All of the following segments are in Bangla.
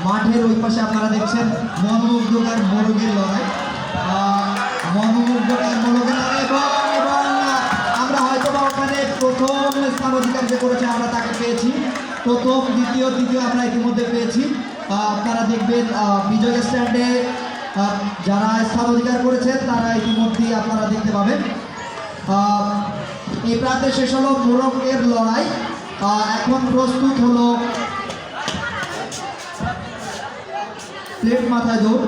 মাঠের ওই পাশে আপনারা দেখছেন মনোমুগ্ধকর মোরগের লড়াই, মনোমুগ্ধকর মোরগের লড়াই এবং আমরা হয়তো বা ওখানে প্রথম স্থান অধিকার যে করেছে আমরা তাকে পেয়েছি, প্রথম দ্বিতীয় তৃতীয় আমরা ইতিমধ্যে পেয়েছি। আপনারা দেখবেন বিজয় স্ট্যান্ডে যারা স্থান অধিকার করেছেন তারা ইতিমধ্যেই আপনারা দেখতে পাবেন। এই প্রান্তে শেষ হলো মোরগের লড়াই। এখন প্রস্তুত হলো প্লেট মাথায় দৌড়।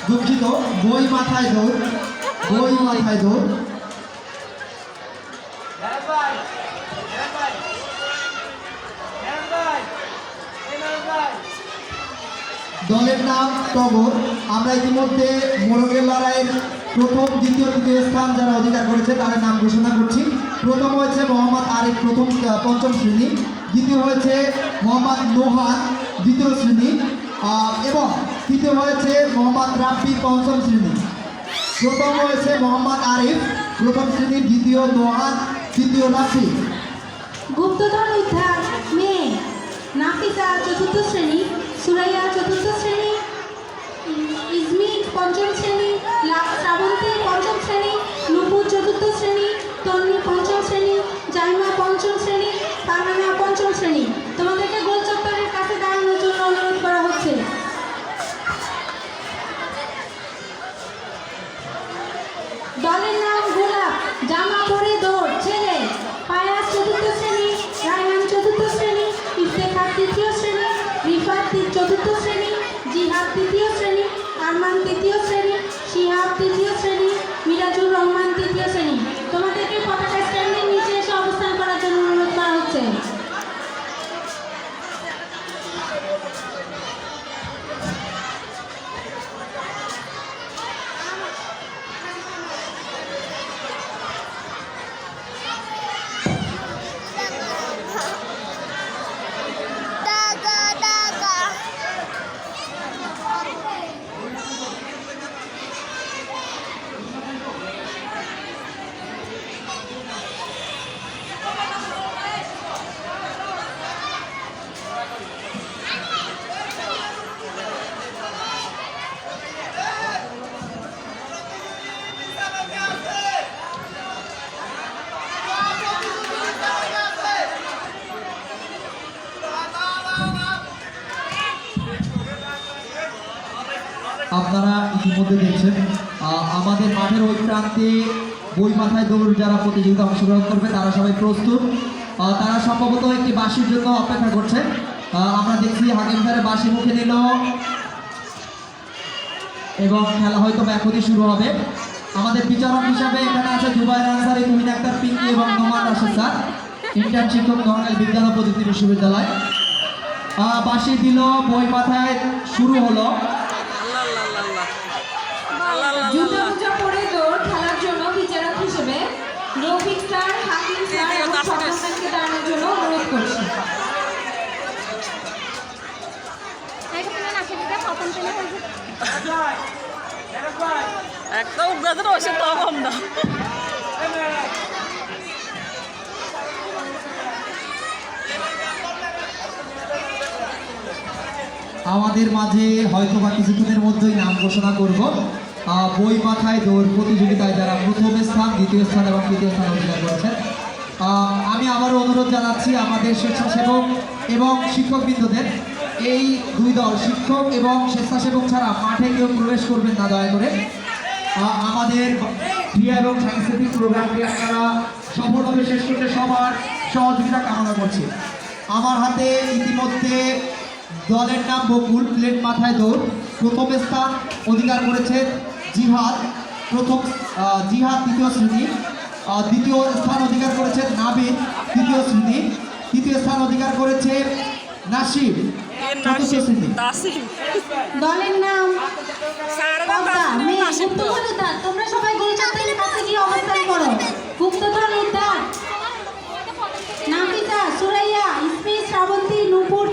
দুঃখিত, বই মাথায় দৌড়, বই মাথায় দৌড়। দলের নাম টগর। আমরা ইতিমধ্যে মোরগের লড়াইয়ের প্রথম দ্বিতীয় তৃতীয় স্থান যারা অধিকার করেছে তাদের নাম ঘোষণা করছি। প্রথম হয়েছে মোহাম্মদ আরিফ, প্রথম পঞ্চম শ্রেণী। দ্বিতীয় হয়েছে মোহাম্মদ নোহান, দ্বিতীয় শ্রেণী। এবং তৃতীয় হয়েছে মোহাম্মদ রাব্বি, পঞ্চম শ্রেণী। প্রথম হয়েছে মোহাম্মদ আরিফ, প্রথম শ্রেণী। দ্বিতীয় নোহান, তৃতীয় রাব্বি। গুপ্তধন উদ্ধার মেয়ে নাফিসা, চতুর্থ শ্রেণী। সুরাইয়া, চতুর্থ শ্রেণী। ইজমিত, পঞ্চম শ্রেণী। শ্রাবন্তী, পঞ্চম শ্রেণী। নুপুর, চতুর্থ শ্রেণী। তন্নি, পঞ্চম শ্রেণী। জাইমা, পঞ্চম শ্রেণী। ফারহানা, পঞ্চম শ্রেণী। তোমাদেরকে গোল চত্বরের কাছে দাঁড়ানোর জন্য অনুরোধ করা হচ্ছে। দলের নাম গোলাপ। জামা পরে দৌড় ছেলে। পায়াস, চতুর্থ শ্রেণী। রায়হান, চতুর্থ শ্রেণী। ইফতেখার, তৃতীয় শ্রেণী। রিফাত, চতুর্থ শ্রেণী। জিহাদ, তৃতীয় শ্রেণী। আরমান, তৃতীয় শ্রেণী। শিহাব, তৃতীয় শ্রেণী। মিরাজুর রহমান, তৃতীয় শ্রেণী। তোমাদেরকে পতাকা স্ট্যান্ডের নিচে এসে অবস্থান করার জন্য অনুরোধ করা হচ্ছে। আপনারা ইতিমধ্যে দেখছেন আমাদের মাঠের ওই প্রান্তে বই মাথায় দৌড় যারা প্রতিযোগিতা অংশগ্রহণ করবে তারা সবাই প্রস্তুত। তারা সম্ভবত একটি বাঁশির জন্য অপেক্ষা করছে। আমরা দেখছি হাকিম স্যারের বাঁশি মুখে নিল এবং খেলা হয়তো এখনই শুরু হবে। আমাদের বিচারক হিসাবে এখানে আছে জুবাইর আনসারী, তুহিন আক্তার পিঙ্কি এবং নোমান রাশেদ স্যার, ইন্টার্ন শিক্ষক নোয়াখালী বিজ্ঞান ও প্রযুক্তি বিশ্ববিদ্যালয়। বাঁশি দিল, বই মাথায় শুরু হলো। জুতা মোজা পরে দৌড় খেলার জন্য বিচারক হিসেবে রফিক স্যার, হাকিম স্যার এবং সন্তানকে দাঁড়ানোর জন্য অনুরোধ করছি। একটা উগ্রাদের ওষুধ তো কম না। আমাদের মাঝে হয়তো বা কিছুক্ষণের মধ্যেই নাম ঘোষণা করব। বই মাথায় দৌড় প্রতিযোগিতায় যারা প্রথম স্থান, দ্বিতীয় স্থান এবং তৃতীয় স্থান অধিকার করেছেন, আমি আবারও অনুরোধ জানাচ্ছি আমাদের স্বেচ্ছাসেবক এবং শিক্ষকবৃন্দদের, এই দুই দল শিক্ষক এবং স্বেচ্ছাসেবক ছাড়া মাঠে কেউ প্রবেশ করবেন না দয়া করে। আমাদের ক্রিয়া এবং সাংস্কৃতিক প্রোগ্রামটি আপনারা সফলভাবে শেষ করতে সবার সহযোগিতা কামনা করছি। আমার হাতে ইতিমধ্যে দলের নাম বকুল, প্লেট মাথায় দৌড়। প্রথম স্থান অধিকার করেছে জিহাদ, জিহাদ তৃতীয় শ্রেণী। দ্বিতীয় স্থান অধিকার করেছে নাবিদ, তৃতীয় শ্রেণী। তৃতীয় স্থান অধিকার করেছে নাসিম, চতুর্থ শ্রেণী। দলের নাম তোমরা সবাই গোল চত্বরের কাছে গিয়ে অবস্থান করো। গুপ্তধন উদ্ধার নাফিসা, সুরাইয়া, ইসমি, শ্রাবন্তী, নুপুর,